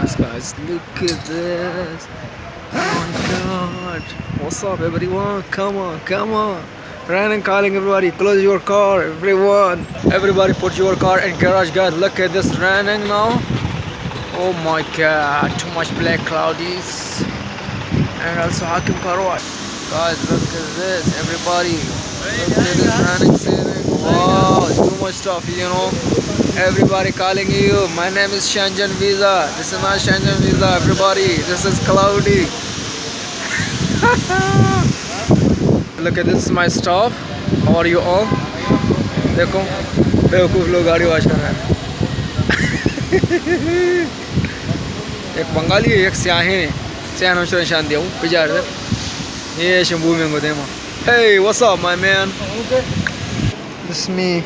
baniyas, guys. Look at this. Oh my god. What's up, everyone? Come on, come on. Raining, calling everybody. Close your car, everyone. Everybody put your car in garage, guys. Look at this raining now. Oh my god. Too much black cloudies. And also Hakim Karwat. Guys, look at this. Everybody. Look at this raining saving. Wow, too much stuff, you know. Everybody calling you. My name is Shenzhen Visa. This is not Shenzhen Visa, everybody. This is cloudy. Look at this, my stop. How are you all? देखो बेवकूफ लोग गाड़ी wash कर रहे हैं. एक बंगाली है, एक स्याही है. स्याह नमस्कार निशान दिया हूँ पिजार से. ये शंभू में गोदे माँ. Hey, what's up, my man? This is me.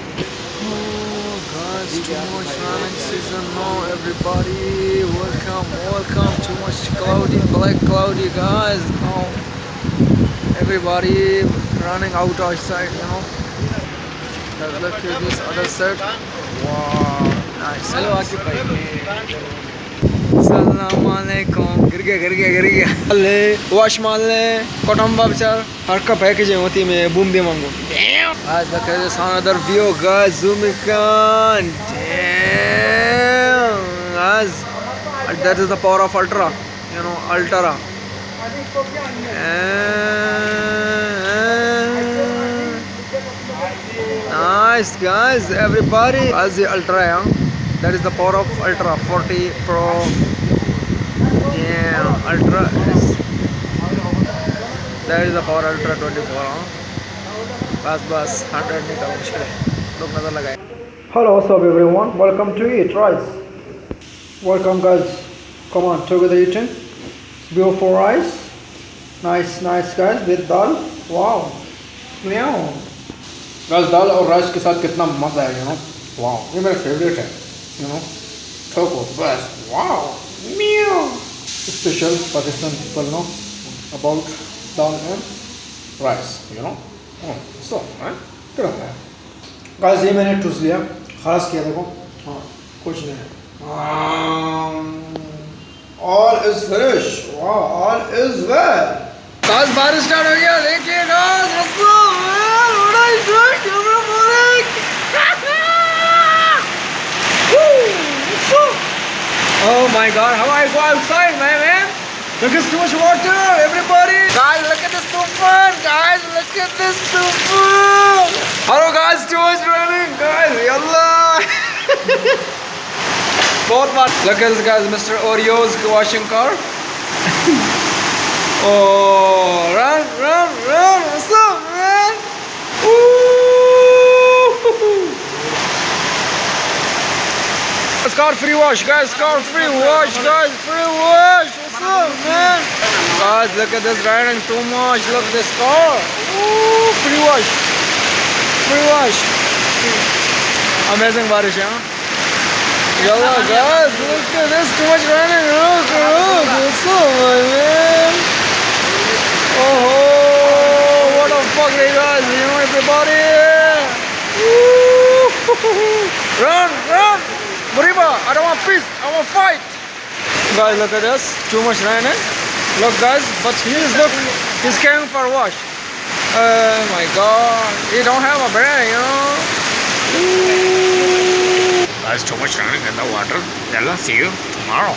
Too much ramming season now, everybody. Welcome, welcome. Too much cloudy, black cloudy, guys. Now everybody running out outside, you know. Look at this other side. Wow, nice. Hello, Akif bhai. Assalamu alaikum. गिर गया. ले wash मार ले. Cotton babchar. हर का packaging होती है मैं boom दे मांगो. Guys, look at this another view, guys. Zoom in. Damn, guys. That is the power of ultra. You know, ultra. Nice, guys. Everybody. As the ultra, yeah. That is the power of ultra 40 Pro. Damn, ultra is. That is the power ultra 24. Huh? बस 100 नहीं करो मुश्किल है. लोग नजर लगाए. Hello, what's up, everyone? Welcome to Eat Rice. Welcome, guys. Come on, together eating. Beautiful rice. Nice, guys. With dal. Wow. Meow. Guys, दाल और rice के साथ कितना मजा है, you know. Wow. ये मेरा फेवरेट है, you know. ठोको बस. Wow. Meow. Special Pakistan people know about dal and rice, you know. Oh, so, क्या है? Guys, ये मैंने टूस लिया, खास किया देखो. हाँ, कुछ नहीं है. All is finished. Wow, all is well. Guys, बारिश स्टार्ट हो गया. देखिए guys, what's up, man? What are you doing? Camera morning. What's up? Oh my God, how I go outside, my man? Look at too much water, everybody. Guys, look at this tufan. Guys, look at this tufan. Hello, guys, too much running. Guys, yallah. Both much. Look at this, guys, Mr. Oreo's washing car. Oh, run. What's up, man? Car free wash, guys. Car free wash, guys. Free wash. What's up, man? Guys, look at this raining too much. Look at this car. Ooh, free wash. Free wash. Amazing barish, huh? Yalla, guys, look at this. Too much raining. Look. What's up, my man? Oh, what a fuck, guys. You know, everybody. Ooh. Run. Muriba, I don't want peace, I want fight. Guys, look at this. Too much rain, eh? Look, guys, but he's carrying for wash. Oh my God, he don't have a brand, you know. Guys, too much running in the water. Yalla, see you tomorrow.